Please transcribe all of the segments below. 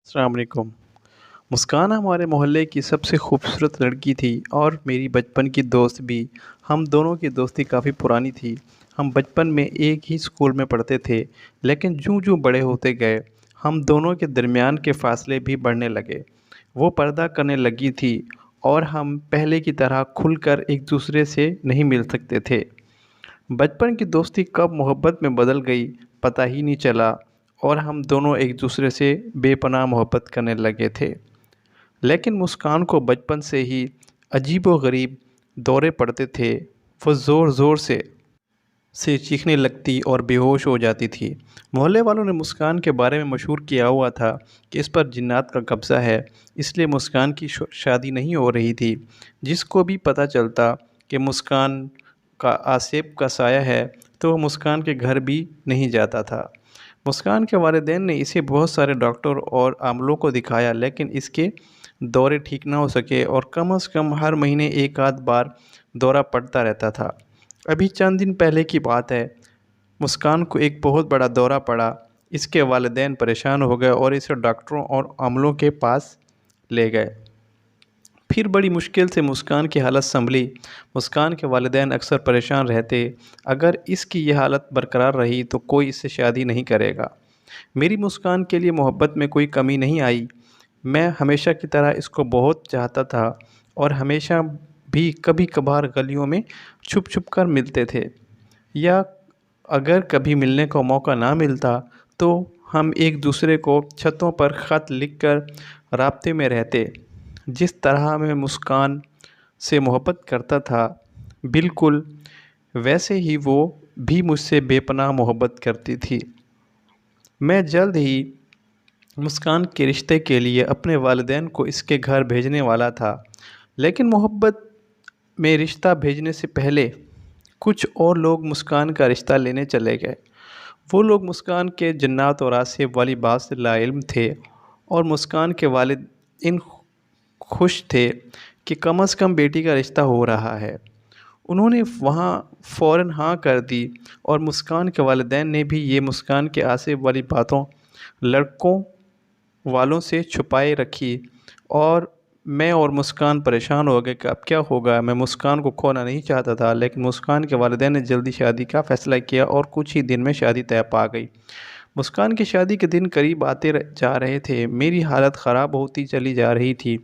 अस्सलाम वालेकुम। मुस्कान हमारे मोहल्ले की सबसे खूबसूरत लड़की थी और मेरी बचपन की दोस्त भी। हम दोनों की दोस्ती काफ़ी पुरानी थी। हम बचपन में एक ही स्कूल में पढ़ते थे, लेकिन जूँ-जूँ बड़े होते गए, हम दोनों के दरमियान के फ़ासले भी बढ़ने लगे। वो पर्दा करने लगी थी और हम पहले की तरह खुलकर एक-दूसरे से नहीं मिल सकते थे। बचपन की दोस्ती कब मोहब्बत में बदल गई, पता ही नहीं चला और हम दोनों एक-दूसरे से बेपनाह मोहब्बत करने लगे थे। लेकिन मुस्कान को बचपन से ही अजीबो-गरीब दौरे पड़ते थे। वो ज़ोर-ज़ोर से चीखने लगती और बेहोश हो जाती थी। मोहल्ले वालों ने मुस्कान के बारे में मशहूर किया हुआ था कि इस पर जिन्नात का कब्ज़ा है, इसलिए मुस्कान की शादी नहीं हो रही थी। जिसको भी पता चलता कि मुस्कान का आसिफ का साया है, तो वो मुस्कान के घर भी नहीं जाता था। मुस्कान के वालिदैन ने इसे बहुत सारे डॉक्टर और आमलों को दिखाया, लेकिन इसके दौरे ठीक ना हो सके और कम से कम हर महीने एक आध बार दौरा पड़ता रहता था। अभी चंद दिन पहले की बात है, मुस्कान को एक बहुत बड़ा दौरा पड़ा। इसके वालिदैन परेशान हो गए और इसे डॉक्टरों और अमलों के पास ले गए। फिर बड़ी मुश्किल से मुस्कान की हालत संभली। मुस्कान के वालिदैन अक्सर परेशान रहते, अगर इसकी ये हालत बरकरार रही तो कोई इससे शादी नहीं करेगा। मेरी मुस्कान के लिए मोहब्बत में कोई कमी नहीं आई। मैं हमेशा की तरह इसको बहुत चाहता था और हमेशा भी कभी-कभार गलियों में छुप-छुप कर मिलते थे, या अगर कभी मिलने का मौका ना मिलता तो हम एक दूसरे को छतों पर ख़त लिखकर राब्ते में रहते। जिस तरह मैं मुस्कान से मोहब्बत करता था, बिल्कुल वैसे ही वो भी मुझसे बेपनाह मोहब्बत करती थी। मैं जल्द ही मुस्कान के रिश्ते के लिए अपने वालिदैन को इसके घर भेजने वाला था, लेकिन मोहब्बत में रिश्ता भेजने से पहले कुछ और लोग मुस्कान का रिश्ता लेने चले गए। वो लोग मुस्कान के जन्नत और आसिफ वाली बात से लाइल्म थे और मुस्कान के वालिद इन खुश थे कि कम से कम बेटी का रिश्ता हो रहा है। उन्होंने वहाँ फ़ौरन हाँ कर दी और मुस्कान के वालिदैन ने भी ये मुस्कान के आसिफ वाली बातों लड़कों वालों से छुपाए रखी और मैं और मुस्कान परेशान हो गए कि अब क्या होगा। मैं मुस्कान को खोना नहीं चाहता था, लेकिन मुस्कान के वालिदैन ने जल्दी शादी का फ़ैसला किया और कुछ ही दिन में शादी तय पा गई। मुस्कान की शादी के दिन करीब आते जा रहे थे। मेरी हालत ख़राब होती चली जा रही थी।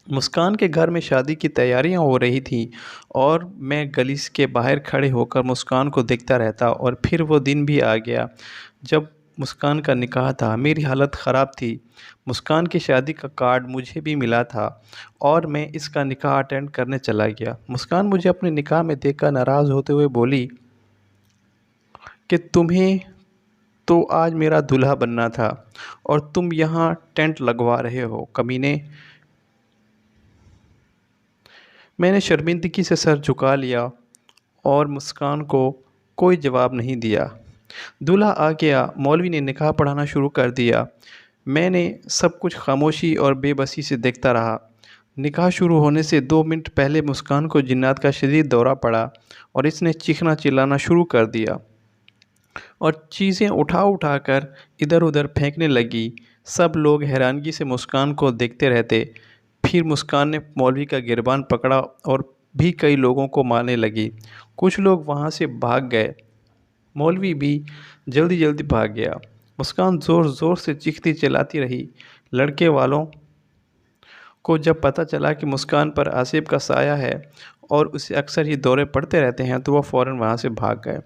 मुस्कान के घर में शादी की तैयारियां हो रही थी और मैं गली के बाहर खड़े होकर मुस्कान को देखता रहता, और फिर वो दिन भी आ गया जब मुस्कान का निकाह था। मेरी हालत ख़राब थी। मुस्कान की शादी का कार्ड मुझे भी मिला था और मैं इसका निकाह अटेंड करने चला गया। मुस्कान मुझे अपने निकाह में देखकर नाराज़ होते हुए बोली कि तुम्हें तो आज मेरा दूल्हा बनना था और तुम यहाँ टेंट लगवा रहे हो, कमीने। मैंने शर्मिंदगी से सर झुका लिया और मुस्कान को कोई जवाब नहीं दिया। दूल्हा आ गया। मौलवी ने निकाह पढ़ाना शुरू कर दिया। मैंने सब कुछ खामोशी और बेबसी से देखता रहा। निकाह शुरू होने से 2 मिनट पहले मुस्कान को जिन्नात का शदीद दौरा पड़ा और इसने चीखना चिल्लाना शुरू कर दिया और चीज़ें उठा कर इधर उधर फेंकने लगी। सब लोग हैरानगी से मुस्कान को देखते रहते। फिर मुस्कान ने मौलवी का गिरबान पकड़ा और भी कई लोगों को मारने लगी। कुछ लोग वहाँ से भाग गए। मौलवी भी जल्दी जल्दी भाग गया। मुस्कान ज़ोर ज़ोर से चीखती चिल्लाती रही। लड़के वालों को जब पता चला कि मुस्कान पर आसिफ का साया है और उसे अक्सर ही दौरे पड़ते रहते हैं, तो वह फ़ौरन वहाँ से भाग गए।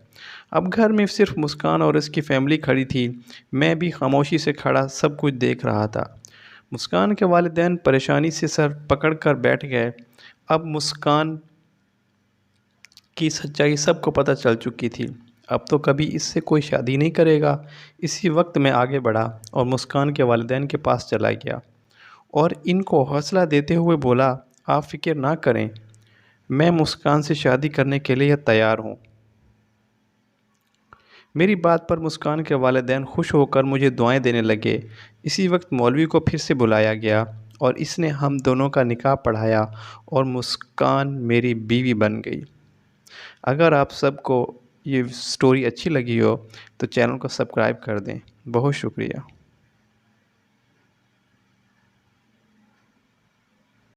अब घर में सिर्फ मुस्कान और उसकी फैमिली खड़ी थी। मैं भी खामोशी से खड़ा सब कुछ देख रहा था। मुस्कान के वालिदैन परेशानी से सर पकड़ कर बैठ गए। अब मुस्कान की सच्चाई सबको पता चल चुकी थी। अब तो कभी इससे कोई शादी नहीं करेगा। इसी वक्त मैं आगे बढ़ा और मुस्कान के वालिदैन के पास चला गया और इनको हौसला देते हुए बोला, आप फ़िक्र ना करें, मैं मुस्कान से शादी करने के लिए तैयार हूँ। मेरी बात पर मुस्कान के वालिदैन खुश होकर मुझे दुआएं देने लगे। इसी वक्त मौलवी को फिर से बुलाया गया और इसने हम दोनों का निकाह पढ़ाया और मुस्कान मेरी बीवी बन गई। अगर आप सबको ये स्टोरी अच्छी लगी हो तो चैनल को सब्सक्राइब कर दें। बहुत शुक्रिया।